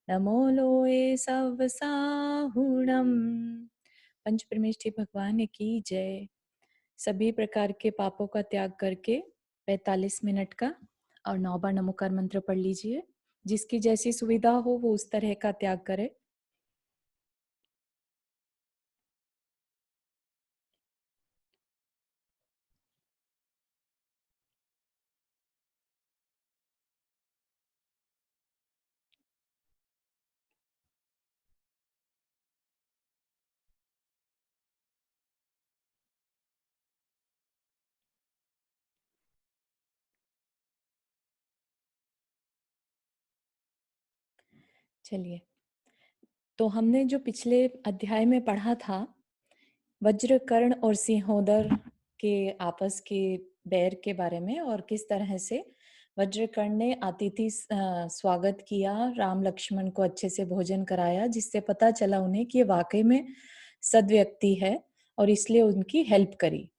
नमो लोए सब साहुणम। पंच परमेष्ठी भगवान की जय। सभी प्रकार के पापों का त्याग करके 45 मिनट का और 9 बार नमोकार मंत्र पढ़ लीजिए। जिसकी जैसी सुविधा हो वो उस तरह का त्याग करे। चलिए, तो हमने जो पिछले अध्याय में पढ़ा था वज्र कर्ण और सिंहोदर के आपस के बैर के बारे में, और किस तरह से वज्रकर्ण ने अतिथि स्वागत किया, राम लक्ष्मण को अच्छे से भोजन कराया, जिससे पता चला उन्हें कि ये वाकई में सद्व्यक्ति है और इसलिए उनकी हेल्प करी।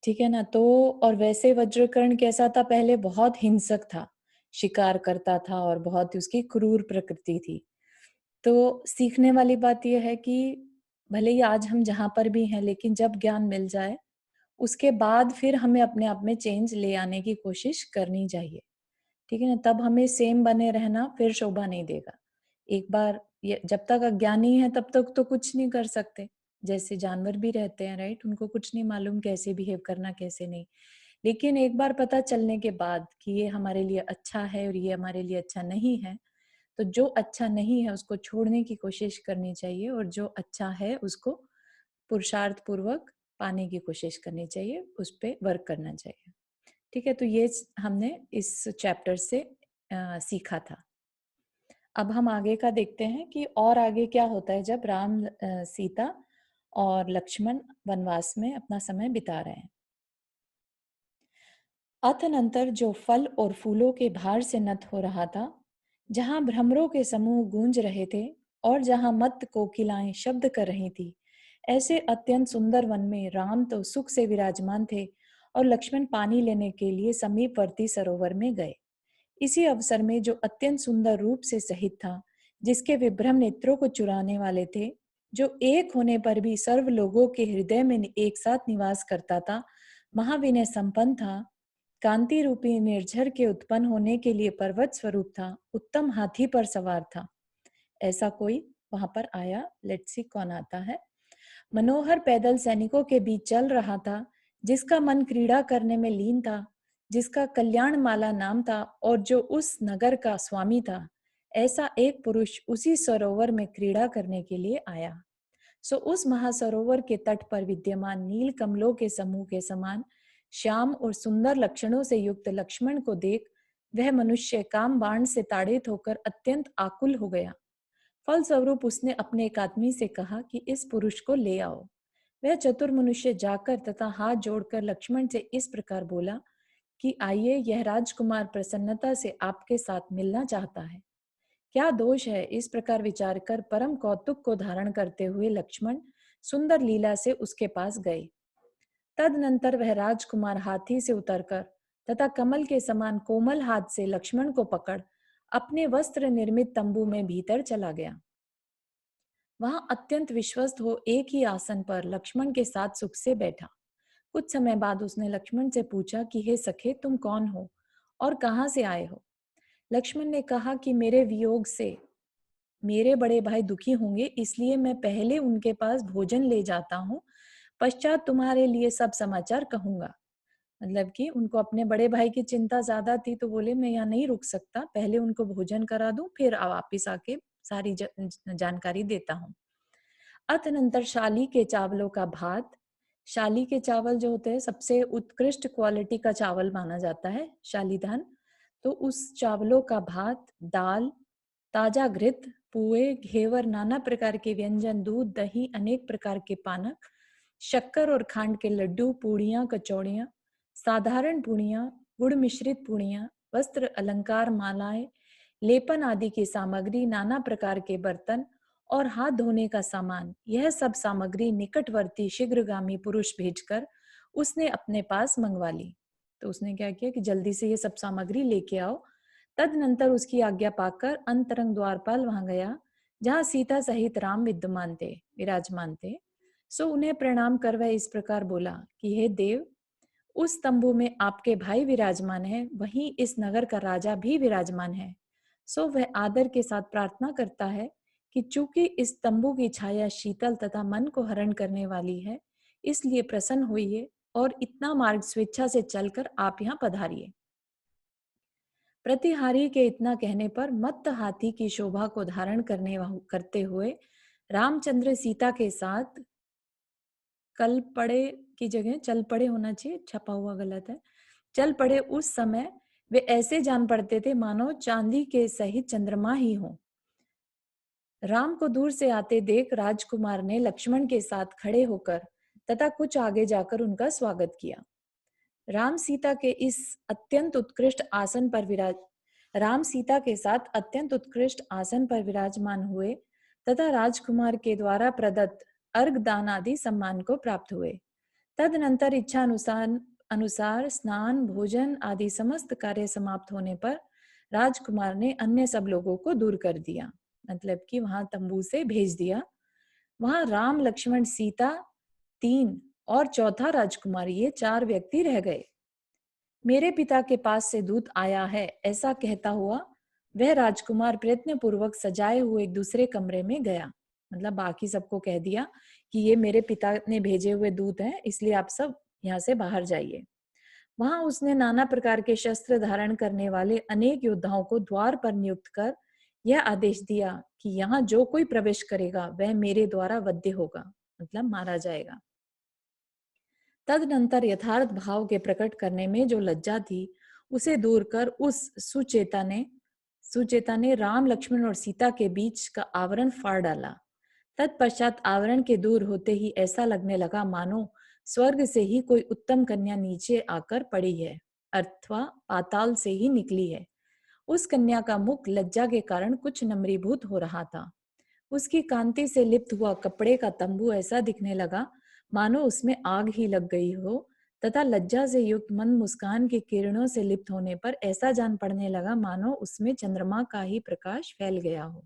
ठीक है ना। तो और वैसे वज्रकर्ण कैसा था, पहले बहुत हिंसक था, शिकार करता था और बहुत उसकी क्रूर प्रकृति थी। तो सीखने वाली बात यह है कि भले ही आज हम जहाँ पर भी हैं, लेकिन जब ज्ञान मिल जाए उसके बाद फिर हमें अपने आप में चेंज ले आने की कोशिश करनी चाहिए। ठीक है ना। तब हमें सेम बने रहना फिर शोभा नहीं देगा। एक बार ये जब तक अज्ञानी है तब तक तो कुछ नहीं कर सकते। जैसे जानवर भी रहते हैं, राइट, उनको कुछ नहीं मालूम कैसे बिहेव करना कैसे नहीं। लेकिन एक बार पता चलने के बाद कि ये हमारे लिए अच्छा है और ये हमारे लिए अच्छा नहीं है, तो जो अच्छा नहीं है उसको छोड़ने की कोशिश करनी चाहिए और जो अच्छा है उसको पुरुषार्थ पूर्वक पाने की कोशिश करनी चाहिए, उस पे वर्क करना चाहिए। ठीक है। तो ये हमने इस चैप्टर से सीखा था। अब हम आगे का देखते हैं कि और आगे क्या होता है जब राम सीता और लक्ष्मण वनवास में अपना समय बिता रहे हैं। अतनंतर जो फल और फूलों के भार से नत हो रहा था, जहां भ्रमरों के समूह गूंज रहे थे और जहां मत्त कोकिलाएं शब्द कर रही थी, ऐसे अत्यंत सुंदर वन में राम तो सुख से विराजमान थे और लक्ष्मण पानी लेने के लिए समीपवर्ती सरोवर में गए। इसी अवसर में जो अत्यंत सुंदर रूप से सहित था, जिसके विभ्रम नेत्रों को चुराने वाले थे, जो एक होने पर भी सर्व लोगों के हृदय में एक साथ निवास करता था, महाविनय संपन्न था, कांति रूपी निर्झर के उत्पन्न होने के लिए पर्वत स्वरूप था, उत्तम हाथी पर सवार था, ऐसा कोई वहां पर आया। लेट्स सी कौन आता है। मनोहर पैदल सैनिकों के बीच चल रहा था, जिसका मन क्रीड़ा करने में लीन था, जिसका कल्याण माला नाम था और जो उस नगर का स्वामी था। ऐसा एक पुरुष उसी सरोवर में क्रीड़ा करने के लिए आया। सो उस महासरोवर के तट पर विद्यमान नील कमलों के समूह के समान श्याम और सुंदर लक्षणों से युक्त लक्ष्मण को देख वह मनुष्य काम बाण से ताड़ित होकर अत्यंत आकुल हो गया। फलस्वरूप उसने अपने एक आदमी से कहा कि इस पुरुष को ले आओ। वह चतुर मनुष्य जाकर तथा हाथ जोड़कर लक्ष्मण से इस प्रकार बोला कि आइए, यह राजकुमार प्रसन्नता से आपके साथ मिलना चाहता है। क्या दोष है। इस प्रकार विचार कर परम कौतुक को धारण करते हुए लक्ष्मण सुंदर लीला से उसके पास गए। तदनंतर वह राजकुमार हाथी से उतरकर तथा कमल के समान कोमल हाथ से लक्ष्मण को पकड़ अपने वस्त्र निर्मित तंबू में भीतर चला गया। वहां अत्यंत विश्वस्त हो एक ही आसन पर लक्ष्मण के साथ सुख से बैठा। कुछ समय बाद उसने लक्ष्मण से पूछा कि हे सखे, तुम कौन हो और कहां से आए हो। लक्ष्मण ने कहा कि मेरे वियोग से मेरे बड़े भाई दुखी होंगे, इसलिए मैं पहले उनके पास भोजन ले जाता हूँ, पश्चात तुम्हारे लिए सब समाचार कहूंगा। मतलब कि उनको अपने बड़े भाई की चिंता ज्यादा थी, तो बोले मैं यहाँ नहीं रुक सकता, पहले उनको भोजन करा दूं फिर वापिस आके सारी जानकारी देता हूँ। अतनंतर शाली के चावलों का भात, शाली के चावल जो होते हैं सबसे उत्कृष्ट क्वालिटी का चावल माना जाता है, शाली धान। तो उस चावलों का भात, दाल, ताजा घृत, पुए, घेवर, नाना प्रकार के व्यंजन, दूध, दही, अनेक प्रकार के पानक, शक्कर और खांड के लड्डू, पूड़ियां, कचौड़ियां, साधारण पूड़ियां, गुड़ मिश्रित पूड़ियां, वस्त्र अलंकार, मालाएं, लेपन आदि की सामग्री, नाना प्रकार के बर्तन और हाथ धोने का सामान, यह सब सामग्री निकटवर्ती शीघ्रगामी पुरुष भेजकर उसने अपने पास मंगवा ली। तो उसने क्या किया कि जल्दी से ये सब सामग्री लेके आओ तदनंतर उसकी आज्ञा पाकर अंतरंग द्वारपाल वहां गया, जहां सीता सहित राम विराजमान थे। सो उन्हें प्रणाम कर वह इस प्रकार बोला कि हे देव, उस तंबू में आपके भाई विराजमान है, वहीं इस नगर का राजा भी विराजमान है। सो वह आदर के साथ प्रार्थना करता है कि चूंकि इस तंबू की छाया शीतल तथा मन को हरण करने वाली है, इसलिए प्रसन्न होइए और इतना मार्ग स्वेच्छा से चलकर आप यहाँ पधारिए। प्रतिहारी के इतना कहने पर मत्त हाथी की शोभा को धारण करते हुए रामचंद्र सीता के साथ कल पड़े की जगह चल पड़े होना चाहिए, छपा हुआ गलत है। चल पड़े उस समय वे ऐसे जान पड़ते थे मानो चांदी के सहित चंद्रमा ही हो। राम को दूर से आते देख राजकुमार ने लक्ष्मण के साथ खड़े होकर तथा कुछ आगे जाकर उनका स्वागत किया। राम सीता के इस अत्यंत उत्कृष्ट आसन पर विराज राम सीता के साथ अत्यंत उत्कृष्ट आसन पर विराजमान हुए तथा राजकुमार के द्वारा प्रदत्त अर्घ दान आदि सम्मान को प्राप्त हुए। तदनंतर इच्छा अनुसार अनुसार स्नान भोजन आदि समस्त कार्य समाप्त होने पर राजकुमार ने अन्य सब लोगों को दूर कर दिया, मतलब कि वहां तंबू से भेज दिया। वहां राम लक्ष्मण सीता तीन और चौथा राजकुमार, ये चार व्यक्ति रह गए। मेरे पिता के पास से दूत आया है, ऐसा कहता हुआ वह राजकुमार प्रयत्न पूर्वक सजाए हुए एक दूसरे कमरे में गया। मतलब बाकी सबको कह दिया कि ये मेरे पिता ने भेजे हुए दूत हैं, इसलिए आप सब यहाँ से बाहर जाइए। वहां उसने नाना प्रकार के शस्त्र धारण करने वाले अनेक योद्धाओं को द्वार पर नियुक्त कर यह आदेश दिया कि यहाँ जो कोई प्रवेश करेगा वह मेरे द्वारा वध्य होगा, मतलब मारा जाएगा। तदनंतर यथार्थ भाव के प्रकट करने में जो लज्जा थी उसे दूर कर उस सुचेता ने राम लक्ष्मण और सीता के बीच का आवरण फाड़ डाला। तत्पश्चात आवरण के दूर होते ही ऐसा लगने लगा मानो स्वर्ग से ही कोई उत्तम कन्या नीचे आकर पड़ी है, अथवा पाताल से ही निकली है। उस कन्या का मुख लज्जा के कारण कुछ नम्रीभूत हो रहा था। उसकी कांति से लिप्त हुआ कपड़े का तंबू ऐसा दिखने लगा मानो उसमें आग ही लग गई हो, तथा लज्जा से युक्त मंद मुस्कान की किरणों से लिप्त होने पर ऐसा जान पड़ने लगा मानो उसमें चंद्रमा का ही प्रकाश फैल गया हो।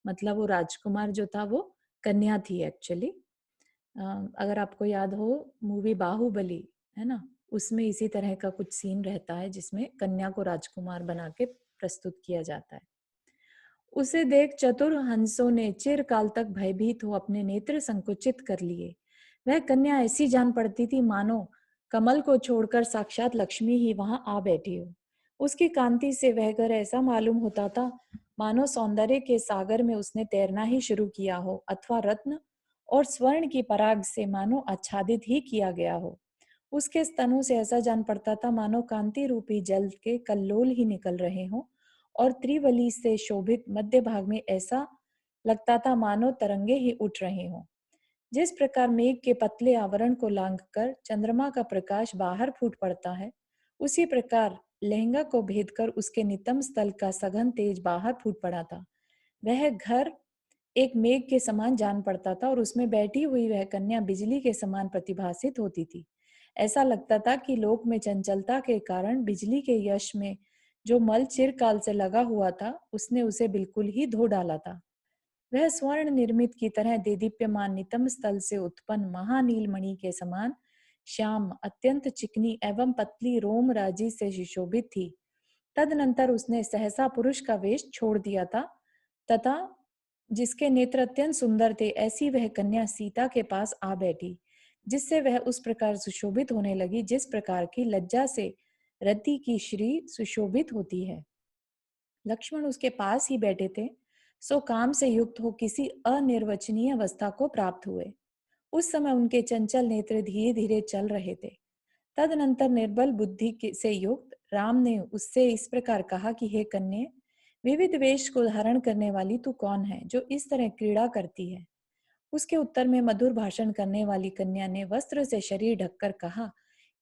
मतलब वो राजकुमार जो था वो कन्या थी एक्चुअली। अगर आपको याद हो मूवी बाहुबली, है ना, उसमें इसी तरह का कुछ सीन रहता है जिसमें कन्या को राजकुमार बना के प्रस्तुत किया जाता है। उसे देख चतुर हंसों ने चिरकाल तक भयभीत हो अपने नेत्र संकुचित कर लिए। वह कन्या ऐसी जान पड़ती थी मानो कमल को छोड़कर साक्षात लक्ष्मी ही वहां आ बैठी हो। उसकी कांति से वह घर ऐसा मालूम होता था मानो सौंदर्य के सागर में उसने तैरना ही शुरू किया हो, अथवा रत्न और स्वर्ण की पराग से मानो आच्छादित ही किया गया हो। उसके स्तनों से ऐसा जान पड़ता था मानो कांति रूपी जल के कल्लोल ही निकल रहे हों, और त्रिवली से शोभित मध्य भाग में ऐसा लगता था मानो तरंगे ही उठ रहे हों। जिस प्रकार मेघ के पतले आवरण को लांघकर चंद्रमा का प्रकाश बाहर फूट पड़ता है, उसी प्रकार लहंगा को भेद कर उसके नितंब स्थल का सघन तेज बाहर फूट पड़ा था। वह घर एक मेघ के समान जान पड़ता था और उसमें बैठी हुई वह कन्या बिजली के समान प्रतिभासित होती थी। ऐसा लगता था कि लोक में चंचलता के कारण बिजली के यश में जो मल चिरकाल से लगा हुआ था उसने उसे बिल्कुल ही धो डाला था। वह स्वर्ण निर्मित की तरह देदीप्यमान नितंब स्थल से उत्पन्न महानील मणि के समान श्याम अत्यंत चिकनी एवं पतली रोम राजी से सुशोभित थी। तदनंतर उसने सहसा पुरुष का वेश छोड़ दिया था तथा जिसके नेत्र अत्यंत सुंदर थे ऐसी वह कन्या सीता के पास आ बैठी, जिससे वह उस प्रकार सुशोभित होने लगी जिस प्रकार की लज्जा से रति की श्री सुशोभित होती है। लक्ष्मण उसके पास ही बैठे थे, सो काम से युक्त हो किसी अनिर्वचनीय अवस्था को प्राप्त हुए। उस समय उनके चंचल नेत्र धीरे धीरे चल रहे थे। तदनंतर निर्बल से युक्त राम ने उससे इस प्रकार कहा कि हे कन्ये, विविध वेश को धारण करने वाली तू कौन है जो इस तरह क्रीड़ा करती है? उसके उत्तर में मधुर भाषण करने वाली कन्या ने वस्त्र से शरीर ढककर कहा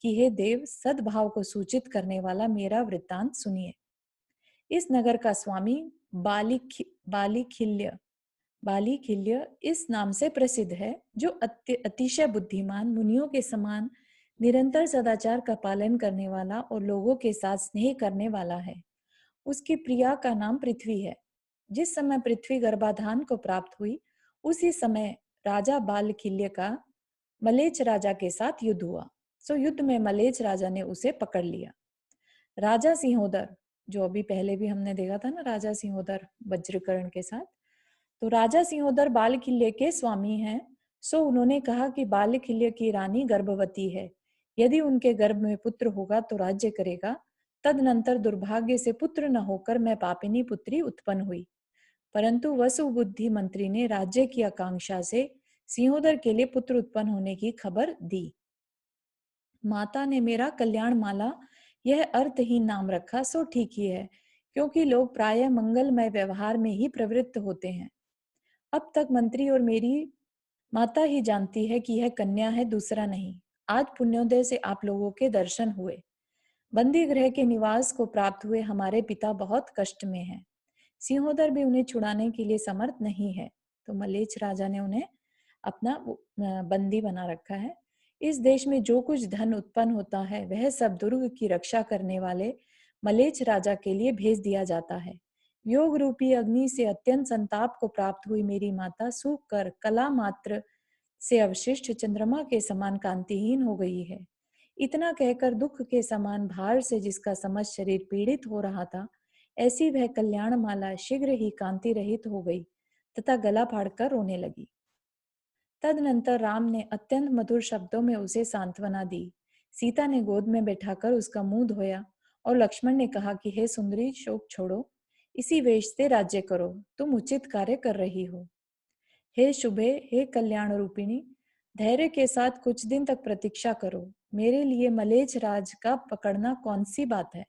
कि हे देव, सद्भाव को सूचित करने वाला मेरा वृत्तांत सुनिए। इस नगर का स्वामी बालिखिल्य बालिखिल्य इस नाम से प्रसिद्ध है, जो अतिशय बुद्धिमान मुनियों के समान निरंतर सदाचार का पालन करने वाला और लोगों के साथ स्नेह करने वाला है। उसकी प्रिया का नाम पृथ्वी है। जिस समय पृथ्वी गर्भाधान को प्राप्त हुई, उसी समय राजा बालखिल्य का मलेच राजा के साथ युद्ध हुआ। सो युद्ध में मलेच राजा ने उसे पकड़ लिया। राजा सिंहोदर, जो अभी पहले भी हमने देखा था ना, राजा सिंहोदर वज्रकर्ण के साथ, तो राजा सिंहोदर बालखिल्य के स्वामी हैं। सो उन्होंने कहा कि बालखिल्य की रानी गर्भवती है, यदि उनके गर्भ में पुत्र होगा तो राज्य करेगा। तदनंतर दुर्भाग्य से पुत्र न होकर मैं पापिनी पुत्री उत्पन्न हुई। परंतु वसुबुद्धि मंत्री ने राज्य की आकांक्षा से सिंहोदर के लिए पुत्र उत्पन्न होने की खबर दी। माता ने मेरा कल्याण माला यह अर्थहीन नाम रखा, सो ठीक ही है, क्योंकि लोग प्रायः मंगलमय व्यवहार में ही प्रवृत्त होते हैं। अब तक मंत्री और मेरी माता ही जानती है कि यह कन्या है, दूसरा नहीं। आज पुण्योदय से आप लोगों के दर्शन हुए। बंदी गृह के निवास को प्राप्त हुए हमारे पिता बहुत कष्ट में हैं। सिंहोदर भी उन्हें छुड़ाने के लिए समर्थ नहीं है। तो मलेच्छ राजा ने उन्हें अपना बंदी बना रखा है। इस देश में जो कुछ धन उत्पन्न होता है वह सब दुर्ग की रक्षा करने वाले मलेच्छ राजा के लिए भेज दिया जाता है। योग रूपी अग्नि से अत्यंत संताप को प्राप्त हुई मेरी माता सूख कर कला मात्र से अवशिष्ट चंद्रमा के समान कांतिहीन हो गई है। इतना कहकर दुख के समान भार से जिसका समस्त शरीर पीड़ित हो रहा था, ऐसी वह कल्याण माला शीघ्र ही कांति रहित हो गई तथा गला फाड़कर रोने लगी। तदनंतर राम ने अत्यंत मधुर शब्दों में उसे सांत्वना दी। सीता ने गोद में बैठाकर उसका मुंह धोया और लक्ष्मण ने कहा कि हे सुंदरी, शोक छोड़ो, इसी वेश से राज्य करो, तुम उचित कार्य कर रही हो। हे शुभे, हे कल्याण रूपिणी, धैर्य के साथ कुछ दिन तक प्रतीक्षा करो। मेरे लिए मलेच्छ राज का पकड़ना कौन सी बात है,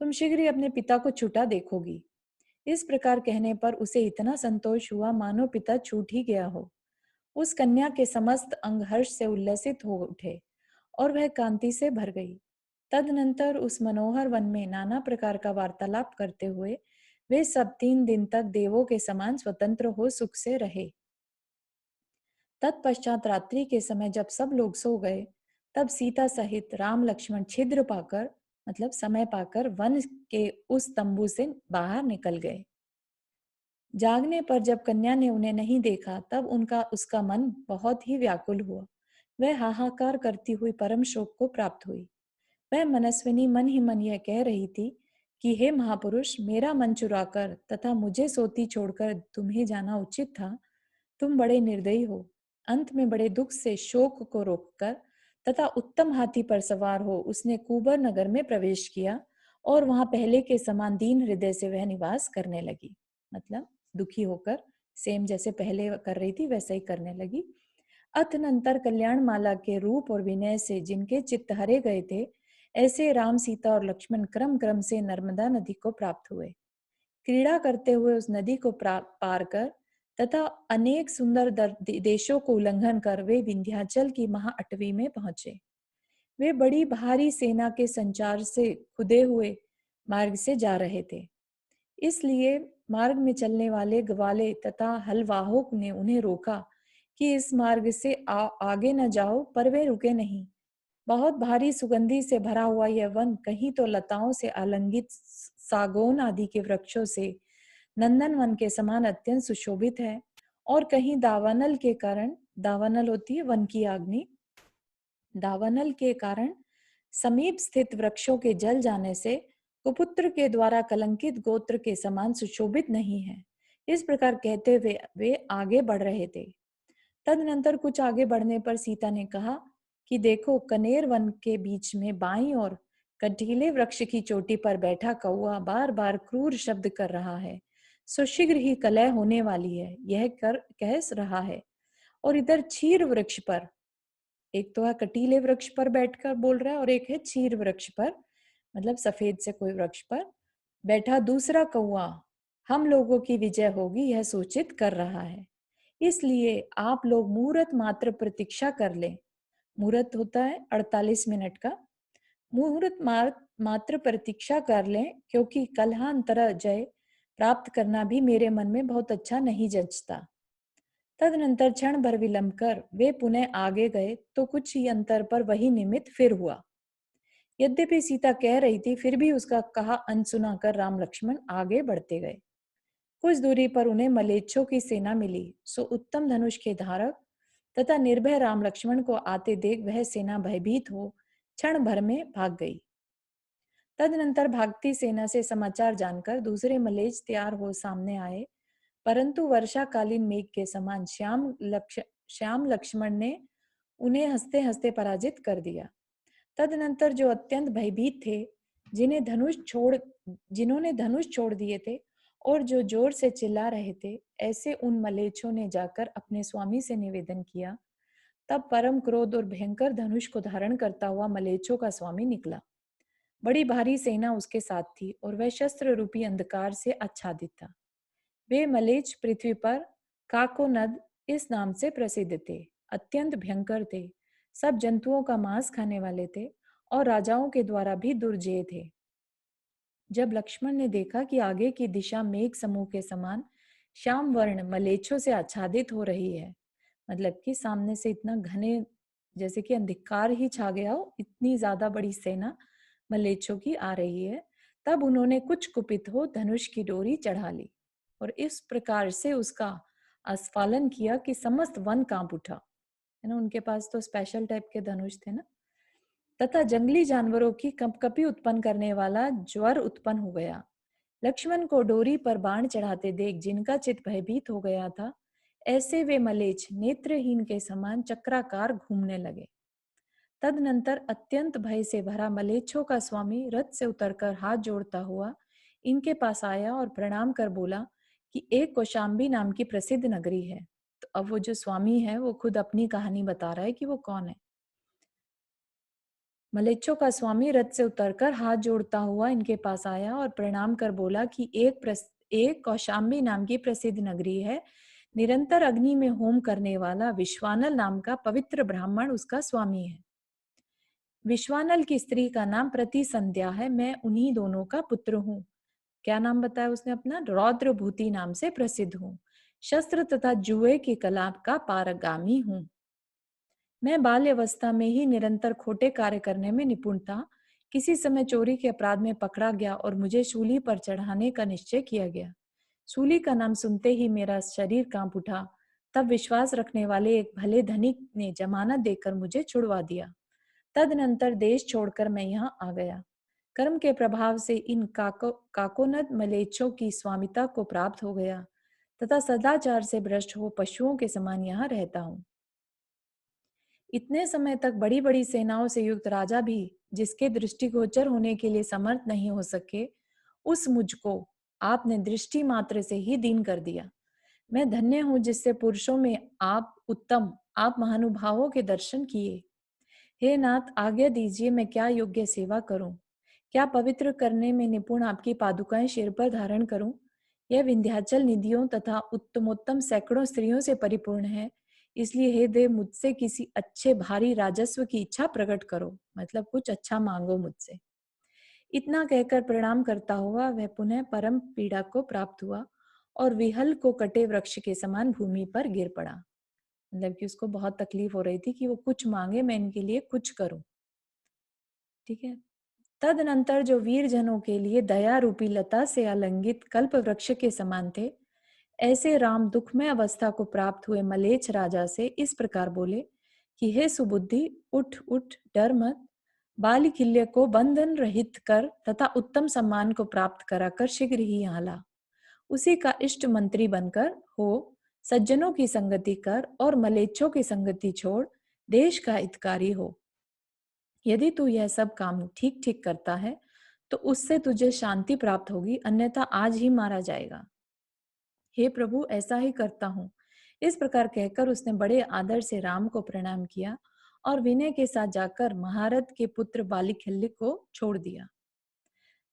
तुम शीघ्र ही अपने पिता को छूटा देखोगी। इस प्रकार कहने पर उसे इतना संतोष हुआ मानो पिता छूट ही गया हो। उस कन्या के समस्त अंग हर्ष से उल्लसित हो उठे और वह कांति से भर गई। तदनंतर उस मनोहर वन में नाना प्रकार का वार्तालाप करते हुए वे सब 3 दिन तक देवों के समान स्वतंत्र हो सुख से रहे। तत्पश्चात रात्रि के समय जब सब लोग सो गए, तब सीता सहित राम लक्ष्मण छिद्र पाकर, मतलब समय पाकर, वन के उस तंबू से बाहर निकल गए। जागने पर जब कन्या ने उन्हें नहीं देखा, तब उसका मन बहुत ही व्याकुल हुआ। वह हाहाकार करती हुई परम शोक को प्राप्त हुई। वह मनस्विनी मन ही मन यह कह रही थी कि हे महापुरुष, मेरा मन चुराकर तथा मुझे सोती छोड़कर तुम्हें जाना उचित था। तुम बड़े निर्दयी हो। अंत में बड़े दुख से शोक को रोककर तथा उत्तम हाथी पर सवार हो उसने कुबर नगर में प्रवेश किया और वहां पहले के समान दीन हृदय से वह निवास करने लगी। मतलब दुखी होकर सेम जैसे पहले कर रही थी वैसा ही करने लगी। अतनंतर कल्याण माला के रूप और विनय से जिनके चित्त हरे गए थे, ऐसे राम, सीता और लक्ष्मण क्रम क्रम से नर्मदा नदी को प्राप्त हुए। क्रीड़ा करते हुए उस नदी को पार कर तथा अनेक सुंदर देशों को उल्लंघन कर वे विंध्याचल की महाअटवी में पहुंचे। वे बड़ी भारी सेना के संचार से खुदे हुए मार्ग से जा रहे थे, इसलिए मार्ग में चलने वाले ग्वाले तथा हलवाहों ने उन्हें रोका कि इस मार्ग से आगे न जाओ, पर वे रुके नहीं। बहुत भारी सुगंधि से भरा हुआ यह वन कहीं तो लताओं से आलंगित सागौन आदि के वृक्षों से नंदन वन के समान अत्यंत सुशोभित है, और कहीं दावानल के कारण, दावानल होती है वन की अग्नि, दावानल के कारण समीप स्थित वृक्षों के जल जाने से कुपुत्र के द्वारा कलंकित गोत्र के समान सुशोभित नहीं है। इस प्रकार कहते हुए वे आगे बढ़ रहे थे। तदनंतर कुछ आगे बढ़ने पर सीता ने कहा कि देखो, कनेर वन के बीच में बाईं ओर कटीले वृक्ष की चोटी पर बैठा कौआ बार बार क्रूर शब्द कर रहा है, सो शीघ्र ही कलह होने वाली है, यह कह रहा है। और इधर चीर वृक्ष पर, एक तो है कटीले वृक्ष पर बैठकर बोल रहा है और एक है चीर वृक्ष पर, मतलब सफेद से कोई वृक्ष पर बैठा दूसरा कौआ हम लोगों की विजय होगी यह सूचित कर रहा है। इसलिए आप लोग मुहूर्त मात्र प्रतीक्षा कर लें। मुहूर्त होता है 48 मिनट का। मुहूर्त मात्र प्रतीक्षा कर लें, क्योंकि कलहांतर जय प्राप्त करना भी मेरे मन में बहुत अच्छा नहीं जचता। तदनंतर क्षण भर विलंब कर वे पुनः आगे गए तो कुछ ही अंतर पर वही निमित्त फिर हुआ। यद्यपि सीता कह रही थी, फिर भी उसका कहा अनसुना कर राम लक्ष्मण आगे बढ़ते गए। कुछ दूरी पर उन्हें मलेच्छों की सेना मिली, सो उत्तम धनुष के धारक तथा निर्भय राम लक्ष्मण को आते देख वह सेना भयभीत हो क्षण भर में भाग गई। तदनंतर भागती सेना से समाचार जानकर दूसरे मलेच्छ तैयार हो सामने आए, परंतु वर्षाकालीन मेघ के समान श्याम लक्ष्मण ने उन्हें हंसते हंसते पराजित कर दिया। तदनंतर जो अत्यंत भयभीत थे, जिन्हें धनुष छोड़ जिन्होंने धनुष छोड़ दिए थे और जो जोर से चिल्ला रहे थे, ऐसे उन मलेच्छों ने जाकर अपने स्वामी से निवेदन किया। तब परम क्रोध और भयंकर धनुष को धारण करता हुआ मलेच्छों का स्वामी निकला। बड़ी भारी सेना उसके साथ थी और वह शस्त्र रूपी अंधकार से आच्छादित था। वे मलेच्छ पृथ्वी पर काकोनद इस नाम से प्रसिद्ध थे, अत्यंत भयंकर थे, सब जंतुओं का मांस खाने वाले थे और राजाओं के द्वारा भी दुर्जेय थे। जब लक्ष्मण ने देखा कि आगे की दिशा मेघ समूह के समान श्याम वर्ण मलेच्छों से आच्छादित हो रही है, मतलब कि सामने से इतना घने, जैसे कि अंधकार ही छा गया हो, इतनी ज्यादा बड़ी सेना मलेच्छों की आ रही है, तब उन्होंने कुछ कुपित हो धनुष की डोरी चढ़ा ली और इस प्रकार से उसका आस्फालन किया कि समस्त वन कांप उठा। है ना, उनके पास तो स्पेशल टाइप के धनुष थे ना। तथा जंगली जानवरों की कंपकपी उत्पन्न करने वाला ज्वर उत्पन्न हो गया। लक्ष्मण को डोरी पर बाण चढ़ाते देख जिनका चित्त भयभीत हो गया था, ऐसे वे मलेच्छ नेत्रहीन के समान चक्राकार घूमने लगे। तदनंतर अत्यंत भय से भरा मलेच्छों का स्वामी रथ से उतरकर हाथ जोड़ता हुआ इनके पास आया और प्रणाम कर बोला कि एक कौशाम्बी नाम की प्रसिद्ध नगरी है। तो अब वो जो स्वामी है वो खुद अपनी कहानी बता रहा है कि वो कौन है। मलेच्छों का स्वामी रथ से उतरकर हाथ जोड़ता हुआ इनके पास आया और प्रणाम कर बोला कि एक कौशाम्बी नाम की प्रसिद्ध नगरी है, निरंतर अग्नि में होम करने वाला विश्वानल नाम का पवित्र ब्राह्मण उसका स्वामी है। विश्वानल की स्त्री का नाम प्रतिसंध्या है, मैं उन्हीं दोनों का पुत्र हूँ। क्या नाम बताया उसने अपना? रौद्रभूति नाम से प्रसिद्ध हूँ। शस्त्र तथा जुए की कला का पारगामी हूँ। मैं बाल्यावस्था में ही निरंतर खोटे कार्य करने में निपुण था। किसी समय चोरी के अपराध में पकड़ा गया और मुझे शूली पर चढ़ाने का निश्चय किया गया। शूली का नाम सुनते ही मेरा शरीर कांप उठा। तब विश्वास रखने वाले एक भले धनिक ने जमानत देकर मुझे छुड़वा दिया। तदनंतर देश छोड़कर मैं यहाँ आ गया। कर्म के प्रभाव से इन काकोनद मलेच्छों की स्वामिता को प्राप्त हो गया तथा सदाचार से भ्रष्ट हो पशुओं के समान यहाँ रहता हूँ। इतने समय तक बड़ी बड़ी सेनाओं से युक्त राजा भी जिसके दृष्टिगोचर होने के लिए समर्थ नहीं हो सके, उस मुझको आपने दृष्टि मात्र से ही दीन कर दिया। मैं धन्य हूँ जिससे पुरुषों में आप महानुभावों के दर्शन किए। हे नाथ, आज्ञा दीजिए, मैं क्या योग्य सेवा करूं? क्या पवित्र करने में निपुण आपकी पादुकाएं सिर पर धारण करूं? यह विंध्याचल निधियों तथा उत्तमोत्तम सैकड़ों स्त्रियों से परिपूर्ण है, इसलिए हे देव, मुझसे किसी अच्छे भारी राजस्व की इच्छा प्रकट करो, मतलब कुछ अच्छा मांगो मुझसे। इतना कहकर प्रणाम करता हुआ वह पुनः परम पीड़ा को प्राप्त हुआ और विहल को कटे वृक्ष के समान भूमि पर गिर पड़ा। मतलब कि उसको बहुत तकलीफ हो रही थी कि वो कुछ मांगे, मैं इनके लिए कुछ करूं। ठीक है। तदनंतर जो वीर जनों के लिए दया रूपी लता से अलंगित कल्प वृक्ष के समान थे, ऐसे राम दुखमय अवस्था को प्राप्त हुए मलेच्छ राजा से इस प्रकार बोले कि हे सुबुद्धि, उठ उठ, डर मत। बाल किल्य को बंधन रहित कर तथा उत्तम सम्मान को प्राप्त कराकर शीघ्र ही यहाँ ला। उसी का इष्ट मंत्री बनकर हो, सज्जनों की संगति कर और मलेच्छों की संगति छोड़ देश का हितकारी हो। यदि तू यह सब काम ठीक ठीक करता है तो उससे तुझे शांति प्राप्त होगी, अन्यथा आज ही मारा जाएगा। हे प्रभु, ऐसा ही करता हूँ। इस प्रकार कहकर उसने बड़े आदर से राम को प्रणाम किया और विनय के साथ जाकर महारथ के पुत्र बालिखिल्य को छोड़ दिया।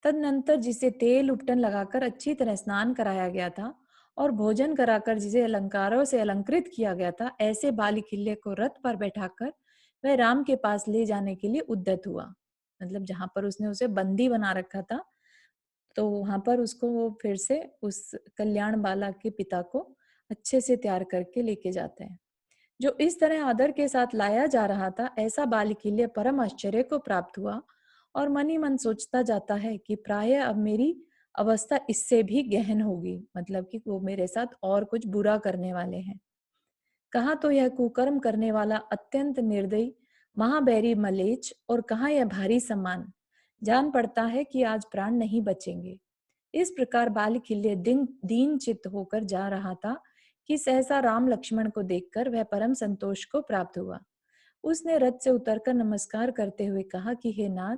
तदनंतर जिसे तेल उपटन लगाकर अच्छी तरह स्नान कराया गया था और भोजन कराकर जिसे अलंकारों से अलंकृत किया गया था, ऐसे बालिखिल्य को रथ पर बैठाकर वह राम के पास ले जाने के लिए उद्यत हुआ। मतलब जहां पर उसने उसे बंदी बना रखा था, तो वहां पर उसको वो फिर से उस कल्याण बाला के पिता को अच्छे से तैयार करके लेके जाते हैं। जो इस तरह आदर के साथ लाया जा रहा था, ऐसा बालिखिल्य परम आश्चर्य को प्राप्त हुआ और मन ही मन सोचता जाता है कि प्रायः अब मेरी अवस्था इससे भी गहन होगी, मतलब कि वो मेरे साथ और कुछ बुरा करने वाले हैं। कहाँ तो यह कुकर्म करने वाला अत्यंत निर्दयी महाबैरी मलेच्छ, और कहाँ यह भारी सम्मान। जान पड़ता है कि आज प्राण नहीं बचेंगे। इस प्रकार बाल किल्ले दिन दीन चित्त होकर जा रहा था कि सहसा राम लक्ष्मण को देखकर वह परम संतोष को प्राप्त हुआ। उसने रथ से उतरकर नमस्कार करते हुए कहा कि हे नाथ,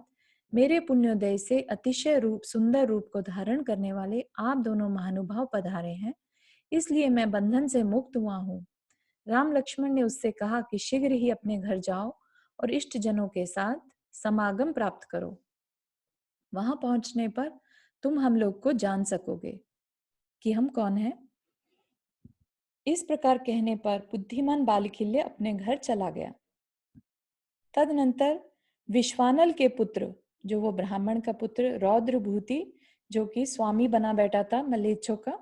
मेरे पुण्योदय से अतिशय रूप सुंदर रूप को धारण करने वाले आप दोनों महानुभाव पधारे हैं, इसलिए मैं बंधन से मुक्त हुआ हूँ। राम लक्ष्मण ने उससे कहा कि शीघ्र ही अपने घर जाओ और इष्ट जनों के साथ समागम प्राप्त करो। वहां पहुंचने पर तुम हम लोग को जान सकोगे कि हम कौन हैं। इस प्रकार कहने पर बुद्धिमान बालखिल्य अपने घर चला गया। तदनंतर विश्वानल के पुत्र, जो वो ब्राह्मण का पुत्र रौद्रभूति, जो कि स्वामी बना बैठा था मलेच्छों का,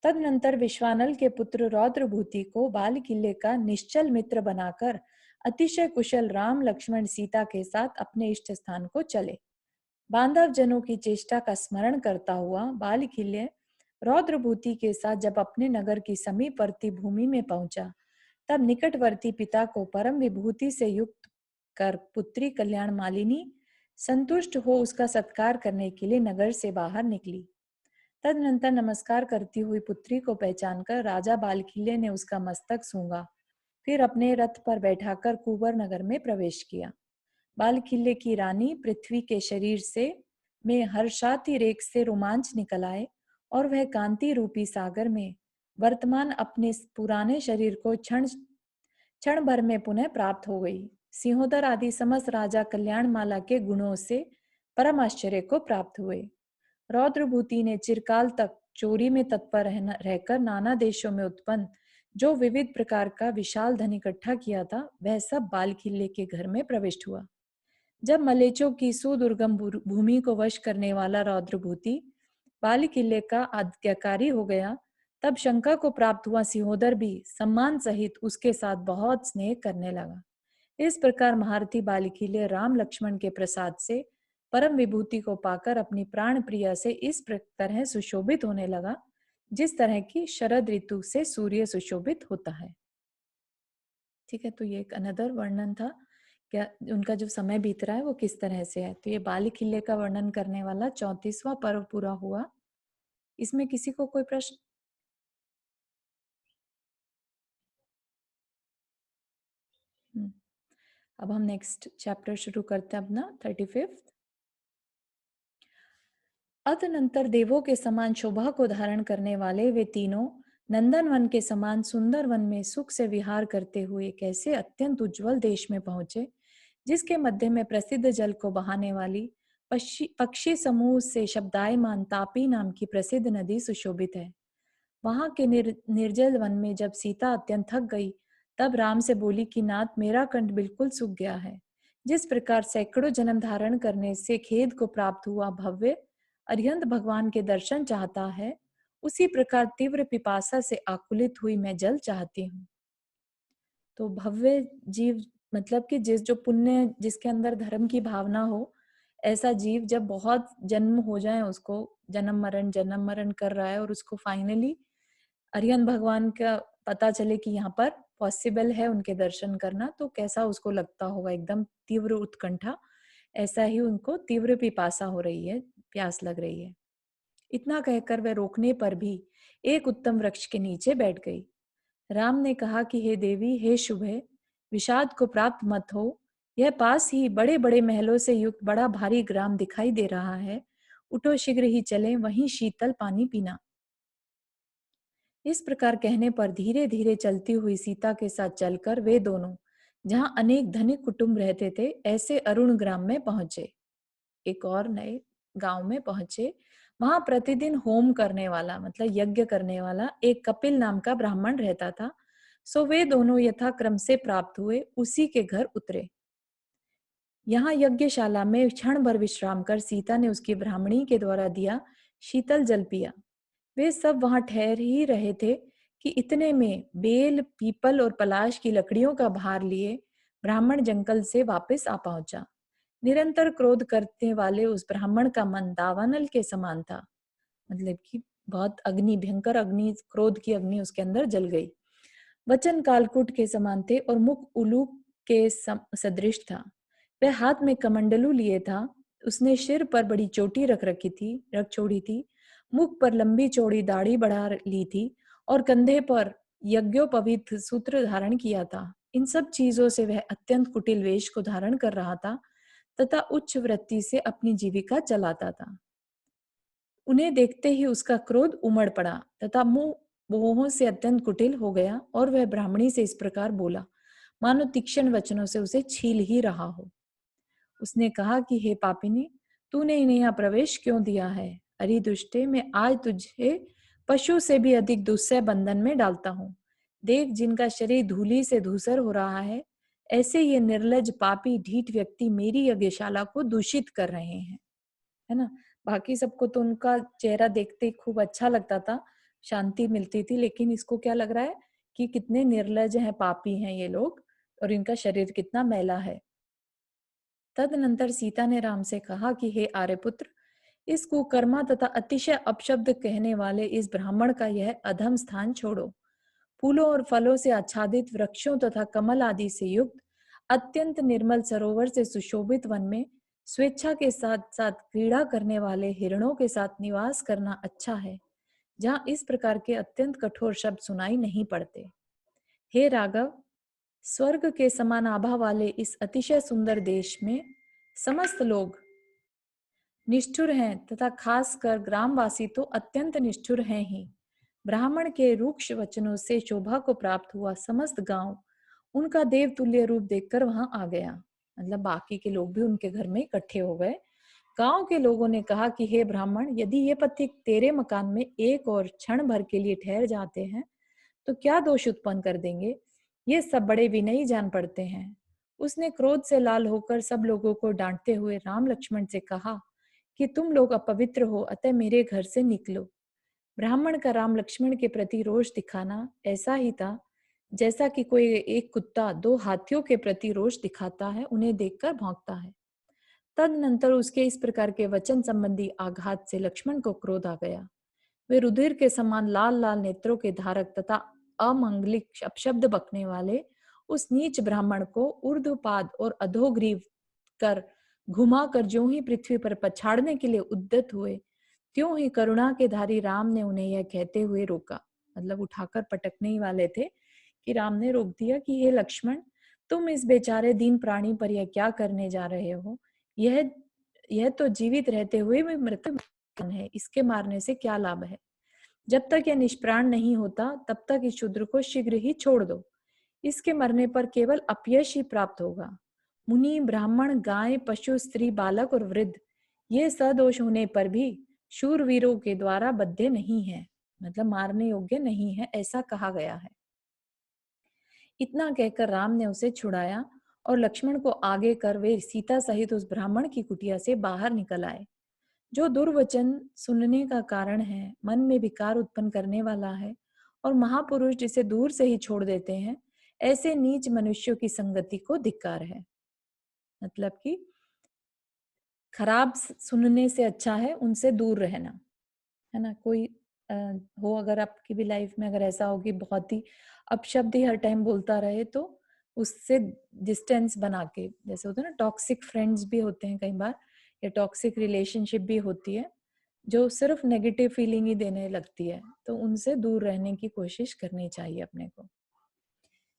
तदनंतर विश्वानल के पुत्र रौद्रभूति को बाल किल्ले का निश्चल मित्र बनाकर अतिशय कुशल राम लक्ष्मण सीता के साथ अपने इष्ट स्थान को चले। बांधव जनों की चेष्टा का स्मरण करता हुआ बाल किल्ले रौद्रभूति के साथ जब अपने नगर की समीपवर्ती भूमि में पहुंचा, तब निकटवर्ती पिता को परम विभूति से युक्त कर पुत्री कल्याण मालिनी संतुष्ट हो उसका सत्कार करने के लिए नगर से बाहर निकली। तदनंतर नमस्कार करती हुई पुत्री को पहचानकर राजा बालखिल्य ने उसका मस्तक सूंघा, फिर अपने रथ पर बैठाकर कुंवर नगर में प्रवेश किया। बालखिल्य की रानी पृथ्वी के शरीर से में हर्षातिरेक से रोमांच निकल आए, और वह कांति रूपी सागर में वर्तमान अपने पुराने शरीर को क्षण क्षण भर में पुनः प्राप्त हो गई। सिंहोदर आदि समस्त राजा कल्याणमाला के गुणों से परम आश्चर्य को प्राप्त हुए। रौद्रभूति ने चिरकाल तक चोरी में तत्पर रहकर नाना देशों में उत्पन्न जो विविध प्रकार का विशाल धन इकट्ठा किया था, वह सब बाल किल्ले के घर में प्रविष्ट हुआ। जब मलेचों की सुदुर्गम भूमि को वश करने वाला रौद्रभूति बाल किल्ले का आज्ञाकारी हो गया, तब शंका को प्राप्त हुआ सिंहोदर भी सम्मान सहित उसके साथ बहुत स्नेह करने लगा। इस प्रकार महारथी बाल किल्ले राम लक्ष्मण के प्रसाद से परम विभूति को पाकर अपनी प्राण प्रिया से इस तरह सुशोभित होने लगा, जिस तरह की शरद ऋतु से सूर्य सुशोभित होता है। ठीक है, तो ये एक अनदर वर्णन था, क्या उनका जो समय बीत रहा है वो किस तरह से है। तो ये बाली किले का वर्णन करने वाला 34वां पर्व पूरा हुआ। इसमें किसी को कोई प्रश्न? अब हम नेक्स्ट चैप्टर शुरू करते हैं अपना 35th। अतनंतर देवों के समान शोभा को धारण करने वाले वे तीनों नंदन वन के समान सुंदर वन में सुख से विहार करते हुए कैसे अत्यंत उज्जवल देश में पहुंचे, जिसके मध्य में प्रसिद्ध जल को बहाने वाली पक्षी समूह से शब्दायमान तापी नाम की प्रसिद्ध नदी सुशोभित है। वहां के निर्जल वन में जब सीता अत्यंत थक गई, तब राम से बोली कि नाथ, मेरा कंठ बिल्कुल सूख गया है। जिस प्रकार सैकड़ों जन्म धारण करने से खेद को प्राप्त हुआ भव्य अरिहंत भगवान के दर्शन चाहता है, उसी प्रकार तीव्र पिपासा से आकुलित हुई मैं जल चाहती हूँ। तो भव्य जीव मतलब कि जो पुण्य, जिसके अंदर धर्म की भावना हो, ऐसा जीव जब बहुत जन्म हो जाए, उसको जन्म मरण कर रहा है और उसको फाइनली अरिहंत भगवान का पता चले कि यहाँ पर पॉसिबल है उनके दर्शन करना, तो कैसा उसको लगता होगा, एकदम तीव्र उत्कंठा। ऐसा ही उनको तीव्र पिपासा हो रही है, प्यास लग रही है। इतना कहकर वह रोकने पर भी एक उत्तम वृक्ष के नीचे बैठ गई। राम ने कहा कि हे देवी, हे शुभे, विषाद को प्राप्त मत हो। यह पास ही बड़े बड़े महलों से युक्त बड़ा भारी ग्राम दिखाई दे रहा है। उठो, शीघ्र ही चलें, वहीं शीतल पानी पीना। इस प्रकार कहने पर धीरे धीरे चलती हुई सीता के साथ चलकर वे दोनों जहां अनेक धनिक कुटुंब रहते थे, ऐसे अरुण ग्राम में पहुंचे। एक और नए गांव में पहुंचे। वहां प्रतिदिन होम करने वाला, मतलब यज्ञ करने वाला एक कपिल नाम का ब्राह्मण रहता था। सो वे दोनों यथाक्रम से प्राप्त हुए उसी के घर उतरे। यहाँ यज्ञशाला में क्षण भर विश्राम कर सीता ने उसकी ब्राह्मणी के द्वारा दिया शीतल जल पिया। वे सब वहां ठहर ही रहे थे कि इतने में बेल, पीपल और पलाश की लकड़ियों का भार लिए ब्राह्मण जंगल से वापस आ पहुंचा। निरंतर क्रोध करने वाले उस ब्राह्मण का मन दावानल के समान था, मतलब कि बहुत अग्नि, भयंकर अग्नि, क्रोध की अग्नि उसके अंदर जल गई। वचन कालकूट के समान थे और मुख उलूक के सदृश था। वह हाथ में कमंडलू लिए था। उसने सिर पर बड़ी चोटी रख छोड़ी थी। मुख पर लंबी चौड़ी दाढ़ी बढ़ा ली थी और कंधे पर यज्ञोपवीत सूत्र धारण किया था। इन सब चीजों से वह अत्यंत कुटिल वेश को धारण कर रहा था तथा उच्च वृत्ति से अपनी जीविका चलाता था। उन्हें देखते ही उसका क्रोध उमड़ पड़ा तथा मुंह मोह से अत्यंत कुटिल हो गया और वह ब्राह्मणी से इस प्रकार बोला, मानो तीक्ष्ण वचनों से उसे छील ही रहा हो। उसने कहा कि हे पापिनी, तूने इन्हें यहाँ प्रवेश क्यों दिया है? अरे दुष्टे, मैं आज तुझे पशु से भी अधिक दुस्सह बंधन में डालता हूँ। देख, जिनका शरीर धूली से धूसर हो रहा है, ऐसे ये निर्लज पापी ढीठ व्यक्ति मेरी यज्ञशाला को दूषित कर रहे हैं, है ना। बाकी सबको तो उनका चेहरा देखते ही खूब अच्छा लगता था, शांति मिलती थी, लेकिन इसको क्या लग रहा है कि कितने निर्लज हैं, पापी हैं ये लोग, और इनका शरीर कितना मैला है। तदनंतर सीता ने राम से कहा कि हे आर्यपुत्र, इस कुकर्मा तथा अतिशय अपशब्द कहने वाले इस ब्राह्मण का यह अधम स्थान छोड़ो। फूलों और फलों से आच्छादित वृक्षों तथा कमल आदि से युक्त अत्यंत निर्मल सरोवर से सुशोभित वन में स्वेच्छा के साथ साथ क्रीड़ा करने वाले हिरणों के साथ निवास करना अच्छा है, जहाँ इस प्रकार के अत्यंत कठोर शब्द सुनाई नहीं पड़ते। हे राघव, स्वर्ग के समान आभा वाले इस अतिशय सुंदर देश में समस्त लोग निष्ठुर हैं तथा खासकर ग्रामवासी तो अत्यंत निष्ठुर हैं ही। ब्राह्मण के रूक्ष वचनों से शोभा को प्राप्त हुआ समस्त गांव उनका देवतुल्य रूप देखकर वहां आ गया। मतलब बाकी के लोग भी उनके घर में इकट्ठे हो गए। गांव के लोगों ने कहा कि हे ब्राह्मण, यदि ये पथिक तेरे मकान में एक और क्षण भर के लिए ठहर जाते हैं तो क्या दोष उत्पन्न कर देंगे? ये सब बड़े विनयी जान पड़ते हैं। उसने क्रोध से लाल होकर सब लोगों को डांटते हुए राम लक्ष्मण से कहा कि तुम लोग अपवित्र हो, अतः मेरे घर से निकलो। ब्राह्मण का राम लक्ष्मण के प्रति रोष दिखाना ऐसा ही था जैसा कि कोई एक कुत्ता दो हाथियों के प्रति रोष दिखाता है, उन्हें देखकर भौंकता है। तदनंतर उसके इस प्रकार के वचन संबंधी आघात से लक्ष्मण को क्रोध आ गया। वे रुधिर के समान लाल लाल नेत्रों के धारक तथा अमंगलिक अपशब्द बकने वाले उस नीच ब्राह्मण को ऊर्ध्वपाद और अधोग्रीव कर घुमा कर ज्यों ही पृथ्वी पर पछाड़ने के लिए उद्यत हुए, त्यों ही करुणा के धारी राम ने उन्हें यह कहते हुए रोका। मतलब उठाकर पटकने ही वाले थे कि राम ने रोक दिया कि हे लक्ष्मण, तुम इस बेचारे दीन प्राणी पर यह क्या करने जा रहे हो? यह यह तो जीवित रहते हुए भी मृत है, इसके मारने से क्या लाभ है? जब तक यह निष्प्राण नहीं होता तब तक इस शूद्र को शीघ्र ही छोड़ दो। इसके मरने पर केवल अपयश ही प्राप्त होगा। मुनि, ब्राह्मण, गाय, पशु, स्त्री, बालक और वृद्ध ये सदोष होने पर भी शूरवीरों के द्वारा बद्धे नहीं है, मतलब मारने योग्य नहीं है, ऐसा कहा गया है। इतना कहकर राम ने उसे छुड़ाया और लक्ष्मण को आगे कर वे सीता सहित उस ब्राह्मण की कुटिया से बाहर निकल आए। जो दुर्वचन सुनने का कारण है, मन में विकार उत्पन्न करने वाला है और महापुरुष जिसे दूर से ही छोड़ देते हैं, ऐसे नीच मनुष्यों की संगति को धिक्कार है। मतलब कि खराब सुनने से अच्छा है उनसे दूर रहना, है ना। कोई अ, हो अगर आपकी भी लाइफ में अगर ऐसा हो कि बहुत ही अपशब्द ही हर टाइम बोलता रहे, तो उससे डिस्टेंस बना के, जैसे होता है ना, टॉक्सिक फ्रेंड्स भी होते हैं कई बार, या टॉक्सिक रिलेशनशिप भी होती है जो सिर्फ नेगेटिव फीलिंग ही देने लगती है, तो उनसे दूर रहने की कोशिश करनी चाहिए अपने को।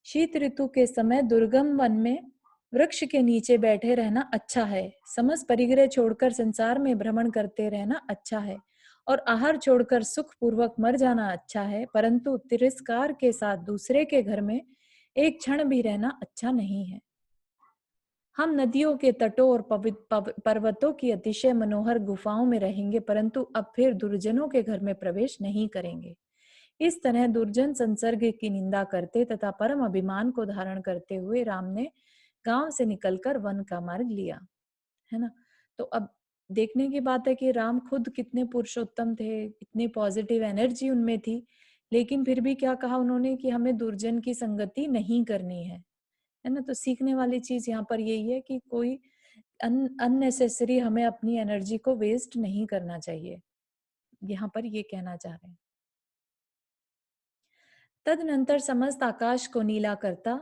शीत ऋतु के समय दुर्गम वन में वृक्ष के नीचे बैठे रहना अच्छा है। समस्त परिग्रह छोड़कर संसार में भ्रमण करते रहना अच्छा है और आहार छोड़कर सुख पूर्वक मर जाना अच्छा है, परंतु तिरस्कार के साथ दूसरे के घर में एक क्षण भी रहना अच्छा नहीं है। हम नदियों के तटों और पर्वतों की अतिशय मनोहर गुफाओं में रहेंगे, परंतु अब फिर दुर्जनों के घर में प्रवेश नहीं करेंगे। इस तरह दुर्जन संसर्ग की निंदा करते तथा परम अभिमान को धारण करते हुए राम ने गांव से निकलकर वन का मार्ग लिया, है ना। तो अब देखने की बात है कि राम खुद कितने पुरुषोत्तम थे, इतनी पॉजिटिव एनर्जी उनमें थी, लेकिन फिर भी क्या कहा उन्होंने कि हमें दुर्जन की संगति नहीं करनी है ना। तो सीखने वाली चीज यहाँ पर यही है कि कोई अननेसेसरी हमें अपनी एनर्जी को वेस्ट नहीं करना चाहिए, यहाँ पर ये कहना चाह रहे हैं। तदनंतर समस्त आकाश को नीला करता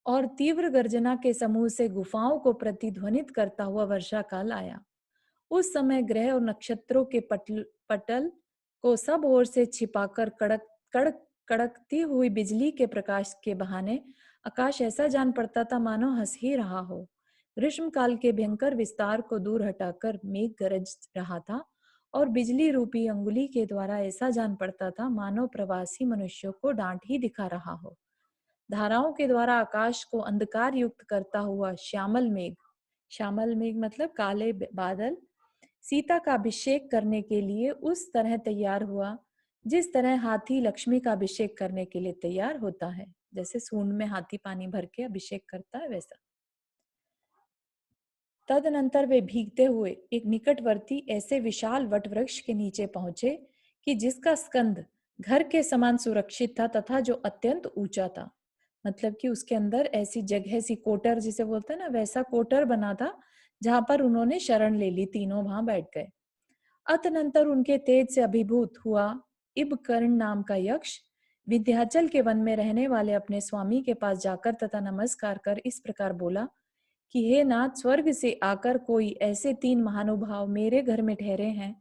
और तीव्र गर्जना के समूह से गुफाओं को प्रतिध्वनित करता हुआ वर्षा काल आया। उस समय ग्रह और नक्षत्रों के पटल पटल को सब ओर से छिपाकर कड़क कड़क कड़कती हुई बिजली के प्रकाश के बहाने आकाश ऐसा जान पड़ता था मानो हंस ही रहा हो। ग्रीष्म काल के भयंकर विस्तार को दूर हटाकर मेघ गरज रहा था और बिजली रूपी अंगुली के द्वारा ऐसा जान पड़ता था मानो प्रवासी मनुष्यों को डांट ही दिखा रहा हो। धाराओं के द्वारा आकाश को अंधकार युक्त करता हुआ श्यामल मेघ मतलब काले बादल सीता का अभिषेक करने के लिए उस तरह तैयार हुआ जिस तरह हाथी लक्ष्मी का अभिषेक करने के लिए तैयार होता है, जैसे सूंड में हाथी पानी भर के अभिषेक करता है वैसा। तदनंतर वे भीगते हुए एक निकटवर्ती ऐसे विशाल वट वृक्ष के नीचे पहुंचे कि जिसका स्कंद घर के समान सुरक्षित था तथा जो अत्यंत ऊंचा था। मतलब कि उसके अंदर ऐसी जगह सी कोटर जिसे बोलते हैं ना, वैसा कोटर बना था जहां पर उन्होंने शरण ले ली, तीनों वहां बैठ गए। अतनंतर उनके तेज से अभिभूत हुआ इबकर्ण नाम का यक्ष विंध्याचल के वन में रहने वाले अपने स्वामी के पास जाकर तथा नमस्कार कर इस प्रकार बोला कि हे नाथ, स्वर्ग से आकर कोई ऐसे तीन महानुभाव मेरे घर में ठहरे हैं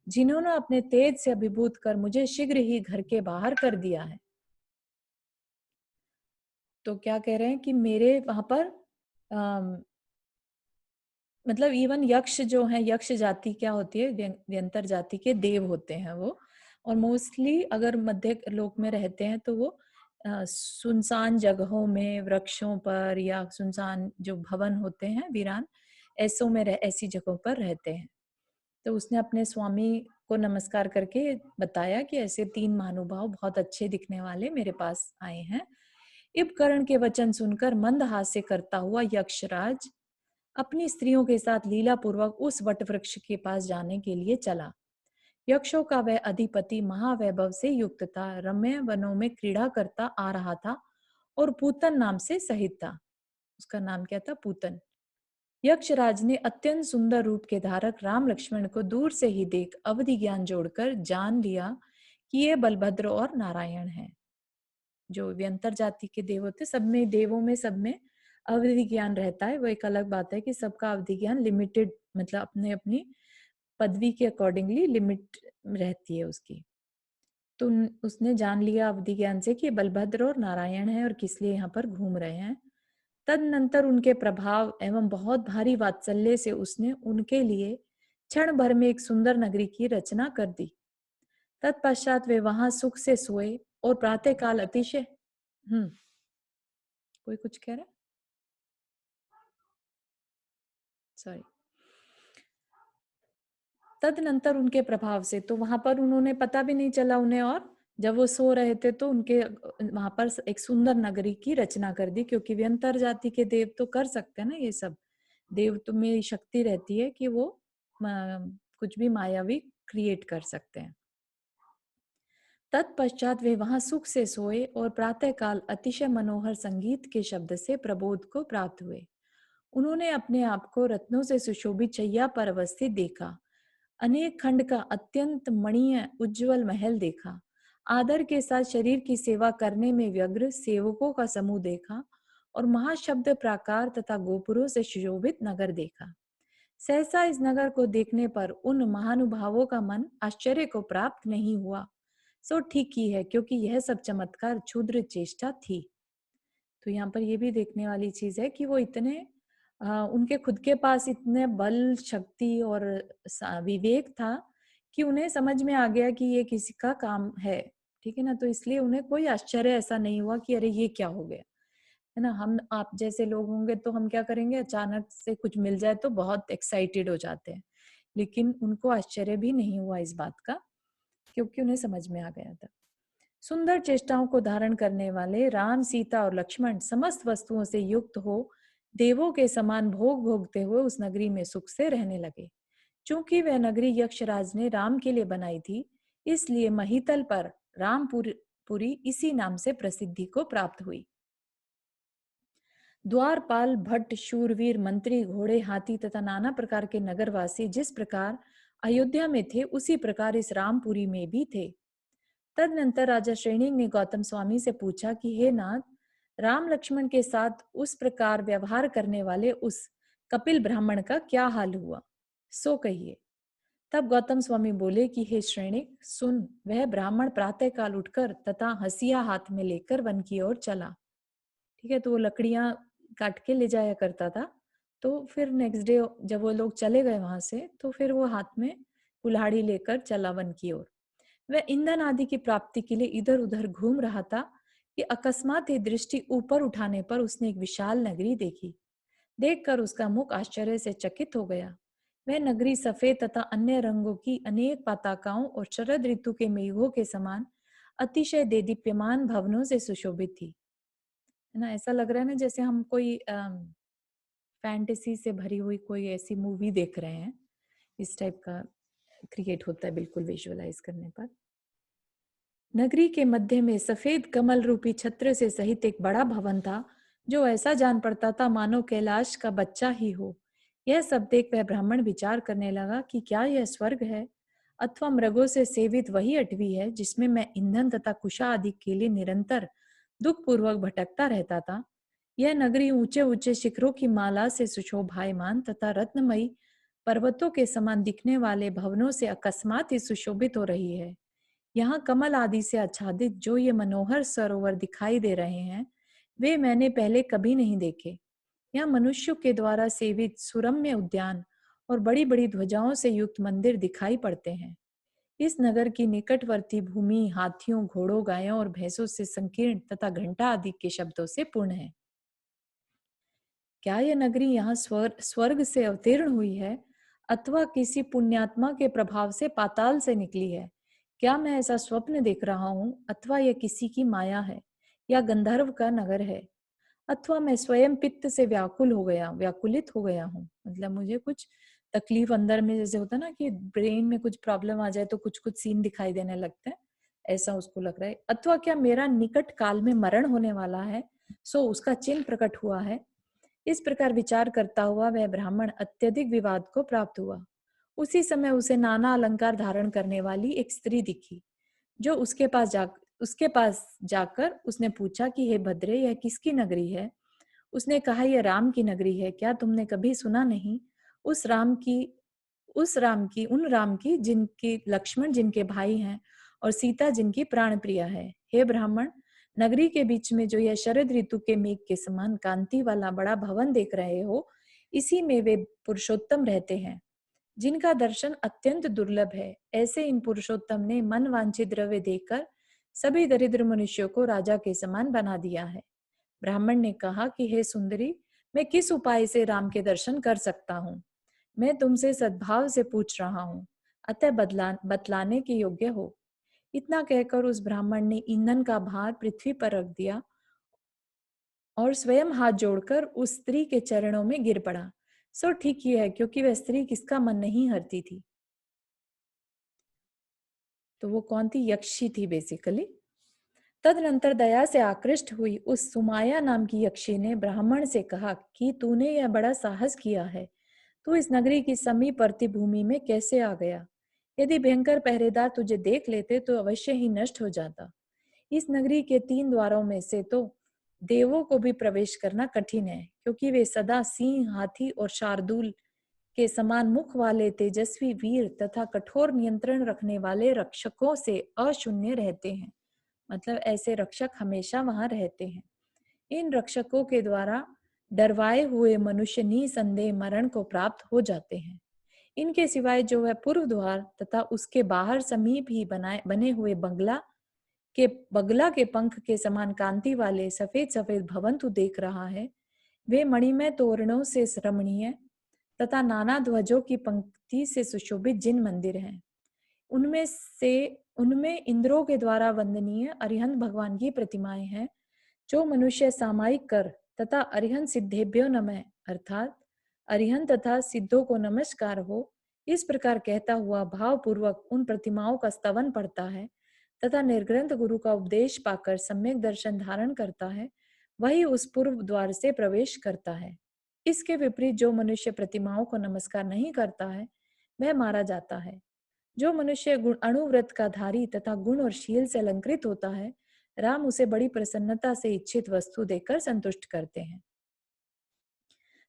जिन्होंने अपने तेज से अभिभूत कर मुझे शीघ्र ही घर के बाहर कर दिया है। तो क्या कह रहे हैं कि मेरे वहां पर मतलब इवन यक्ष जो है, यक्ष जाति क्या होती है, व्यंतर जाति के देव होते हैं वो। और मोस्टली अगर मध्य लोक में रहते हैं तो वो सुनसान जगहों में, वृक्षों पर या सुनसान जो भवन होते हैं वीरान, ऐसों में ऐसी जगहों पर रहते हैं। तो उसने अपने स्वामी को नमस्कार करके बताया कि ऐसे तीन महानुभाव बहुत अच्छे दिखने वाले मेरे पास आए हैं। इबकर्ण के वचन सुनकर मंद हास्य करता हुआ यक्षराज अपनी स्त्रियों के साथ लीला पूर्वक उस वट वृक्ष के पास जाने के लिए चला। यक्षों का वह अधिपति महावैभव से युक्त था, रम्य वनों में क्रीड़ा करता आ रहा था और पूतन नाम से सहित था। उसका नाम क्या था? पूतन। यक्षराज ने अत्यंत सुंदर रूप के धारक राम लक्ष्मण को दूर से ही देख अवधि ज्ञान जोड़कर जान लिया कि ये बलभद्र और नारायण हैं। जो व्यंतर जाति के देव होते, सब में देवों में सब में अवधि ज्ञान रहता है। वो एक अलग बात है कि सबका अवधि ज्ञान लिमिटेड, मतलब अपने अपनी पदवी के अकॉर्डिंगली लिमिट रहती है उसकी। तो उसने जान लिया अवधि ज्ञान से कि बलभद्र और नारायण है और किस लिए यहाँ पर घूम रहे हैं। तदनंतर उनके प्रभाव एवं बहुत भारी वात्सल्य से उसने उनके लिए क्षण भर में एक सुंदर नगरी की रचना कर दी। तत्पश्चात वे वहां सुख से सोए और प्रातः काल अतिशय कोई कुछ कह रहा है? सॉरी। तदनंतर उनके प्रभाव से तो वहां पर उन्होंने, पता भी नहीं चला उन्हें, और जब वो सो रहे थे तो उनके वहां पर एक सुंदर नगरी की रचना कर दी, क्योंकि व्यंतर जाति के देव तो कर सकते हैं ना ये सब। देव तो में शक्ति रहती है कि वो कुछ भी मायावी क्रिएट कर सकते हैं। तत्पश्चात वे वहां सुख से सोए और प्रातःकाल अतिशय मनोहर संगीत के शब्द से प्रबोध को प्राप्त हुए। उन्होंने अपने आप को रत्नों से सुशोभित शैया पर अवस्थित देखा, अनेक खंड का अत्यंत मणीय उज्जवल महल देखा, आदर के साथ शरीर की सेवा करने में व्यग्र सेवकों का समूह देखा और महाशब्द प्राकार तथा गोपुरों से सुशोभित नगर देखा। सहसा इस नगर को देखने पर उन महानुभावों का मन आश्चर्य को प्राप्त नहीं हुआ। सो ठीक ही है, क्योंकि यह सब चमत्कार क्षुद्र चेष्टा थी। तो यहाँ पर ये भी देखने वाली चीज है कि वो इतने उनके खुद के पास इतने बल, शक्ति और विवेक था कि उन्हें समझ में आ गया कि ये किसी का काम है। ठीक है ना? तो इसलिए उन्हें कोई आश्चर्य ऐसा नहीं हुआ कि अरे ये क्या हो गया, है ना? हम आप जैसे लोग होंगे तो हम क्या करेंगे, अचानक से कुछ मिल जाए तो बहुत एक्साइटेड हो जाते हैं, लेकिन उनको आश्चर्य भी नहीं हुआ इस बात का, क्योंकि उन्हें समझ में आ गया था। सुंदर चेष्टाओं को धारण करने वाले राम, सीता और लक्ष्मण समस्त वस्तुओं से युक्त हो देवों के समान भोग भोगते हुए उस नगरी में सुख से रहने लगे। चूंकि वह नगरी यक्षराज ने राम के लिए बनाई थी, इसलिए महीतल पर रामपुरी पुरी इसी नाम से प्रसिद्धि को प्राप्त हुई। द्वारपाल, भट्ट, शूरवीर, मंत्री, घोड़े, हाथी तथा नाना प्रकार के नगरवासी जिस प्रकार अयोध्या में थे, उसी प्रकार इस रामपुरी में भी थे। तदनंतर राजा श्रेणिक ने गौतम स्वामी से पूछा कि हे नाथ, राम लक्ष्मण के साथ उस प्रकार व्यवहार करने वाले उस कपिल ब्राह्मण का क्या हाल हुआ, सो कहिए। तब गौतम स्वामी बोले कि हे श्रेणिक, सुन, वह ब्राह्मण प्रातःकाल उठकर तथा हंसिया हाथ में लेकर वन की ओर चला। ठीक है, तो वो लकड़ियां काट के ले जाया करता था। तो फिर नेक्स्ट डे जब वो लोग चले गए वहां से, तो फिर वो हाथ में कुल्हाड़ी लेकर चला वन की ओर। वह ईंधन आदि की प्राप्ति के लिए इधर उधर घूम रहा था कि अकस्मात ही दृष्टि ऊपर उठाने पर उसने एक विशाल नगरी देखी। देखकर उसका मुख आश्चर्य से चकित हो गया। वह नगरी सफेद तथा अन्य रंगों की अनेक पताकाओं और शरद ऋतु के मेघों के समान अतिशय देदीप्यमान भवनों से सुशोभित थी। है ना, ऐसा लग रहा है ना जैसे हम कोई फैंटेसी से भरी हुई कोई ऐसी मूवी देख रहे हैं। इस टाइप का क्रिएट होता है बिल्कुल विजुअलाइज करने पर। नगरी के मध्य में सफेद कमल रूपी छत्र से सहित एक बड़ा भवन था, जो ऐसा जान पड़ता था मानो कैलाश का बच्चा ही हो। यह सब देख वह ब्राह्मण विचार करने लगा कि क्या यह स्वर्ग है अथवा मृगों से सेवित वही अटवी है जिसमें मैं ईंधन तथा कुशा आदि के लिए निरंतर दुख पूर्वक भटकता रहता था। यह नगरी ऊंचे ऊंचे शिखरों की माला से सुशोभायमान तथा रत्नमयी पर्वतों के समान दिखने वाले भवनों से अकस्मात ही सुशोभित हो रही है। यहाँ कमल आदि से आच्छादित जो ये मनोहर सरोवर दिखाई दे रहे हैं, वे मैंने पहले कभी नहीं देखे। यहाँ मनुष्यों के द्वारा सेवित सुरम्य उद्यान और बड़ी बड़ी ध्वजाओं से युक्त मंदिर दिखाई पड़ते हैं। इस नगर की निकटवर्ती भूमि हाथियों, घोड़ों, गायों और भैंसों से संकीर्ण तथा घंटा आदि के शब्दों से पूर्ण है। क्या यह नगरी यहाँ स्वर्ग से अवतीर्ण हुई है अथवा किसी पुण्यात्मा के प्रभाव से पाताल से निकली है? क्या मैं ऐसा स्वप्न देख रहा हूँ अथवा यह किसी की माया है या गंधर्व का नगर है, अथवा मैं स्वयं पित्त से व्याकुलित हो गया हूँ। मतलब मुझे कुछ तकलीफ अंदर में, जैसे होता है ना कि ब्रेन में कुछ प्रॉब्लम आ जाए तो कुछ कुछ सीन दिखाई देने लगते हैं, ऐसा उसको लग रहा है। अथवा क्या मेरा निकट काल में मरण होने वाला है, सो उसका चिन्ह प्रकट हुआ है। इस प्रकार विचार करता हुआ वह ब्राह्मण अत्यधिक विवाद को प्राप्त हुआ। उसी समय उसे नाना अलंकार धारण करने वाली एक स्त्री दिखी, जो उसके पास जाकर उसने पूछा कि हे भद्रे, यह किसकी नगरी है? उसने कहा, यह राम की नगरी है। क्या तुमने कभी सुना नहीं उस राम की उन राम की जिनके लक्ष्मण जिनके भाई हैं और सीता जिनकी प्राण प्रिया है? हे ब्राह्मण, नगरी के बीच में जो यह शरद ऋतु के मेघ के समान कांति वाला बड़ा भवन देख रहे हो, इसी में वे पुरुषोत्तम रहते हैं, जिनका दर्शन अत्यंत दुर्लभ है। ऐसे इन पुरुषोत्तम ने मन वांछित द्रव्य देकर सभी दरिद्र मनुष्यों को राजा के समान बना दिया है। ब्राह्मण ने कहा कि हे सुंदरी, मैं किस उपाय से राम के दर्शन कर सकता हूँ? मैं तुमसे सद्भाव से पूछ रहा हूँ, अतः बतलाने के योग्य हो। इतना कहकर उस ब्राह्मण ने ईंधन का भार पृथ्वी पर रख दिया और स्वयं हाथ जोड़कर उस स्त्री के चरणों में गिर पड़ा। सो ठीक ही है, क्योंकि वह स्त्री किसका मन नहीं हरती थी। तो वो कौन थी? यक्षी थी बेसिकली। तदनंतर दया से आकृष्ट हुई उस सुमाया नाम की यक्षी ने ब्राह्मण से कहा कि तूने यह बड़ा साहस किया है, तू इस नगरी की समीपवर्ती भूमि में कैसे आ गया? यदि भयंकर पहरेदार तुझे देख लेते तो अवश्य ही नष्ट हो जाता। इस नगरी के 3 द्वारों में से तो देवों को भी प्रवेश करना कठिन है, क्योंकि वे सदा सिंह, हाथी और शार्दूल के समान मुख वाले तेजस्वी वीर तथा कठोर नियंत्रण रखने वाले रक्षकों से अशून्य रहते हैं। मतलब ऐसे रक्षक हमेशा वहां रहते हैं। इन रक्षकों के द्वारा डरवाए हुए मनुष्य निसंदेह मरण को प्राप्त हो जाते हैं। इनके सिवाय जो वह पूर्व द्वार तथा उसके बाहर समीप ही बने हुए बगला के पंख के समान कांति वाले सफेद सफेद भवन तू देख रहा है, वे मणिमय तोरणों से रमणीय तथा नाना ध्वजों की पंक्ति से सुशोभित जिन मंदिर हैं, उनमें इंद्रों के द्वारा वंदनीय अरिहंत भगवान की प्रतिमाएं हैं, जो मनुष्य सामायिक कर तथा अरिहंत सिद्धेभ्यो नमः अर्थात अरिहंत तथा सिद्धों को नमस्कार हो, इस प्रकार कहता हुआ भावपूर्वक उन प्रतिमाओं का स्तवन पढ़ता है तथा निर्ग्रंथ गुरु का उपदेश पाकर सम्यक दर्शन धारण करता है, वही उस पूर्व द्वार से प्रवेश करता है। इसके विपरीत जो मनुष्य प्रतिमाओं को नमस्कार नहीं करता है, वह मारा जाता है। जो मनुष्य गुण अणुव्रत का धारी तथा गुण और शील से अलंकृत होता है, राम उसे बड़ी प्रसन्नता से इच्छित वस्तु देकर संतुष्ट करते हैं।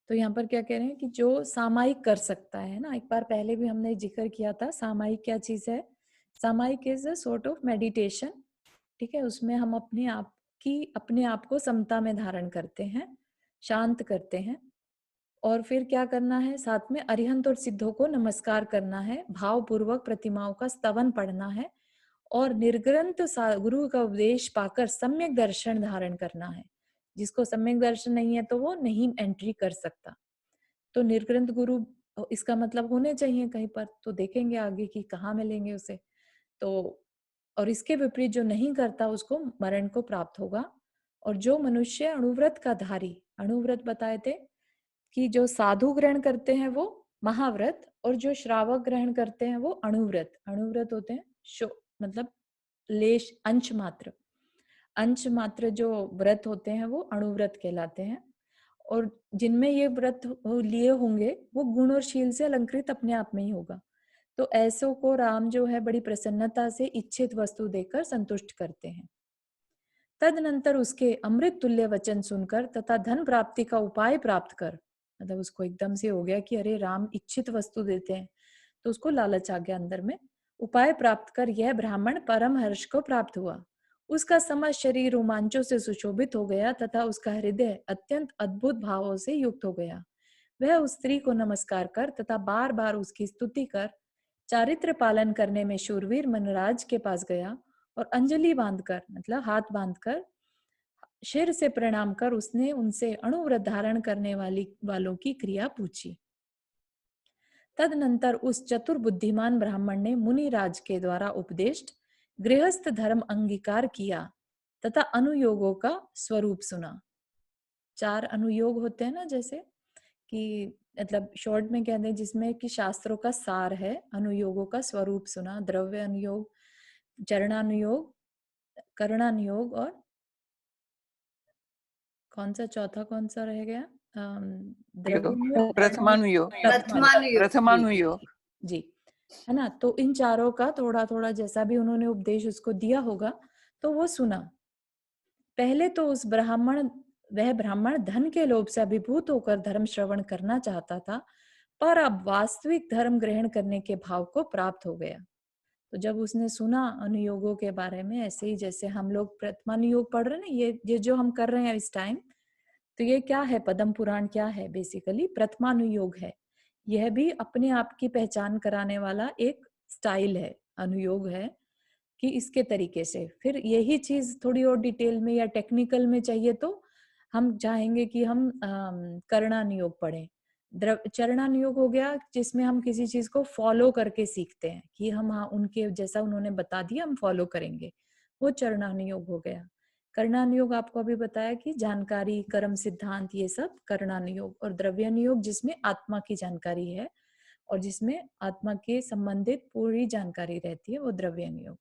तो यहाँ पर क्या कह रहे हैं कि जो सामायिक कर सकता है ना, एक बार पहले भी हमने जिक्र किया था, सामायिक क्या चीज है? सामायिक is a sort of meditation. ठीक है, उसमें हम अपने आप को समता में धारण करते हैं, शांत करते हैं। और फिर क्या करना है? साथ में अरिहंत और सिद्धों को नमस्कार करना है, भावपूर्वक प्रतिमाओं का स्तवन पढ़ना है और निर्ग्रंथ गुरु का उपदेश पाकर सम्यक दर्शन धारण करना है। जिसको सम्यक दर्शन नहीं है तो वो नहीं एंट्री कर सकता। तो निर्ग्रंथ गुरु इसका मतलब होने चाहिए कहीं पर, तो देखेंगे आगे कि कहाँ मिलेंगे उसे। तो और इसके विपरीत जो नहीं करता उसको मरण को प्राप्त होगा। और जो मनुष्य अणुव्रत का धारी, अणुव्रत बताए थे कि जो साधु ग्रहण करते हैं वो महाव्रत, और जो श्रावक ग्रहण करते हैं वो अणुव्रत। अणुव्रत होते हैं मतलब लेश अंश मात्र जो व्रत होते हैं वो अणुव्रत कहलाते हैं। और जिनमें ये व्रत लिए होंगे वो गुण और शील से अलंकृत अपने आप में ही होगा। तो ऐसों को राम जो है बड़ी प्रसन्नता से इच्छित वस्तु देकर संतुष्ट करते हैं। तदनंतर उसके अमृत तुल्य वचन सुनकर तथा धन प्राप्ति का उपाय प्राप्त कर, मतलब उसको एकदम से हो गया कि अरे राम इच्छित वस्तु देते हैं, तो उसको लालच आ गया अंदर में। उपाय प्राप्त कर यह ब्राह्मण परम हर्ष को प्राप्त हुआ। उसका समस्त शरीर रोमांचों से सुशोभित हो गया तथा उसका हृदय अत्यंत अद्भुत भावों से युक्त हो गया। वह उस स्त्री को नमस्कार कर तथा बार बार उसकी स्तुति कर चारित्र पालन करने में शूरवीर मनराज के पास गया और अंजलि बांधकर, मतलब हाथ बांधकर शिर से प्रणाम कर उसने उनसे अणुव्रत धारण करने वालों की क्रिया पूछी। तदनंतर उस चतुर बुद्धिमान ब्राह्मण ने मुनिराज के द्वारा उपदेष्ट गृहस्थ धर्म अंगीकार किया तथा अनुयोगों का स्वरूप सुना। 4 अनुयोग होते हैं ना, जैसे कि मतलब शॉर्ट में कह दें जिसमें कि शास्त्रों का सार है। अनुयोगों का स्वरूप सुना, द्रव्य अनुयोग, चरणानुयोग, करणानुयोग, और कौन सा चौथा कौन सा रह गया? द्रव्य अनुयोग, प्रथमानुयोग, जी जी प्रथमानुयोग। जी, है ना। तो इन चारों का थोड़ा थोड़ा जैसा भी उन्होंने उपदेश उसको दिया होगा तो वो सुना। पहले तो वह ब्राह्मण धन के लोभ से अभिभूत होकर धर्म श्रवण करना चाहता था, पर अब वास्तविक धर्म ग्रहण करने के भाव को प्राप्त हो गया। तो जब उसने सुना अनुयोगों के बारे में, ऐसे ही जैसे हम लोग प्रथमानुयोग पढ़ रहे हैं ना, ये जो हम कर रहे हैं इस टाइम, तो ये क्या है? पद्म पुराण क्या है? बेसिकली प्रथमानुयोग है। यह भी अपने आप की पहचान कराने वाला एक स्टाइल है, अनुयोग है, कि इसके तरीके से। फिर यही चीज थोड़ी और डिटेल में या टेक्निकल में चाहिए तो हम चाहेंगे कि हम करणानुयोग पढ़ें। चरणानुयोग हो गया जिसमें हम किसी चीज को फॉलो करके सीखते हैं कि हम, हाँ, उनके जैसा उन्होंने बता दिया हम फॉलो करेंगे, वो चरणानुयोग हो गया। कर्णानुयोग आपको अभी बताया कि जानकारी, कर्म सिद्धांत, ये सब कर्णानुयोग। और द्रव्यानुयोग जिसमें आत्मा की जानकारी है और जिसमें आत्मा के संबंधित पूरी जानकारी रहती है, वो द्रव्यानुयोग।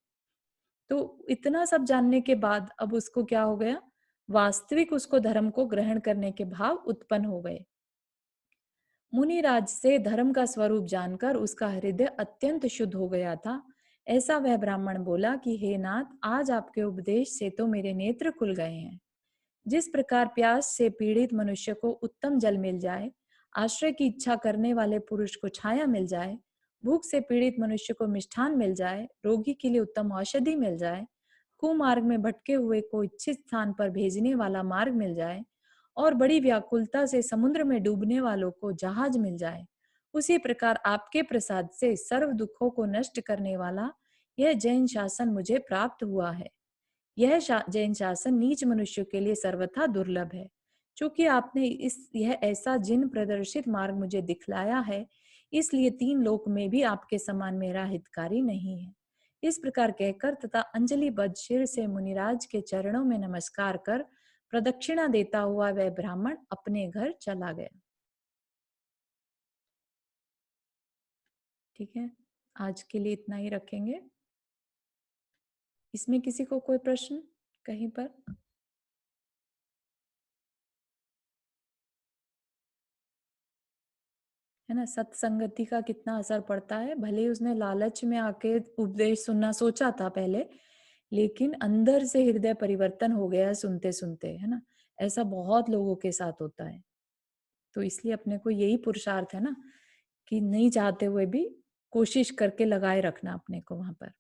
तो इतना सब जानने के बाद अब उसको क्या हो गया? वास्तविक उसको धर्म को ग्रहण करने के भाव उत्पन्न हो गए। मुनिराज से धर्म का स्वरूप जानकर उसका हृदय अत्यंत शुद्ध हो गया था। ऐसा वह ब्राह्मण बोला कि हे नाथ, आज आपके उपदेश से तो मेरे नेत्र खुल गए हैं। जिस प्रकार प्यास से पीड़ित मनुष्य को उत्तम जल मिल जाए, आश्रय की इच्छा करने वाले पुरुष को छाया मिल जाए, भूख से पीड़ित मनुष्य को मिष्ठान मिल जाए, रोगी के लिए उत्तम औषधि मिल जाए, कुमार्ग में भटके हुए को इच्छित स्थान पर भेजने वाला मार्ग मिल जाए, और बड़ी व्याकुलता से समुद्र में डूबने वालों को जहाज मिल जाए, उसी प्रकार आपके प्रसाद से सर्व दुखों को नष्ट करने वाला यह जैन शासन मुझे प्राप्त हुआ है। यह जैन शासन नीच मनुष्यों के लिए सर्वथा दुर्लभ है। चूंकि आपने यह ऐसा जिन प्रदर्शित मार्ग मुझे दिखलाया है, इसलिए 3 लोक में भी आपके समान मेरा हितकारी नहीं है। इस प्रकार कहकर तथा अंजलि बद्ध शिर से मुनिराज के चरणों में नमस्कार कर प्रदक्षिणा देता हुआ वह ब्राह्मण अपने घर चला गया। ठीक है, आज के लिए इतना ही रखेंगे। इसमें किसी को कोई प्रश्न कहीं पर? है ना? सत्संगति का कितना असर पड़ता है, भले ही उसने लालच में आके उपदेश सुनना सोचा था पहले, लेकिन अंदर से हृदय परिवर्तन हो गया सुनते-सुनते, है ना? ऐसा बहुत लोगों के साथ होता है। तो इसलिए अपने को यही पुरुषार्थ है ना, कि नहीं चाहते हुए भी कोशिश करके लगाए रखना अपने को वहाँ पर।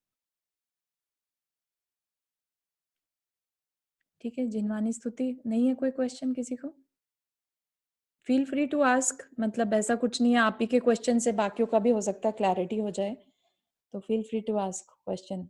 ठीक है, जिनवानी स्तुति नहीं है कोई क्वेश्चन किसी को? फील फ्री टू आस्क, मतलब ऐसा कुछ नहीं है, आप ही के क्वेश्चन से बाकियों का भी हो सकता है क्लैरिटी हो जाए, तो feel free to ask question.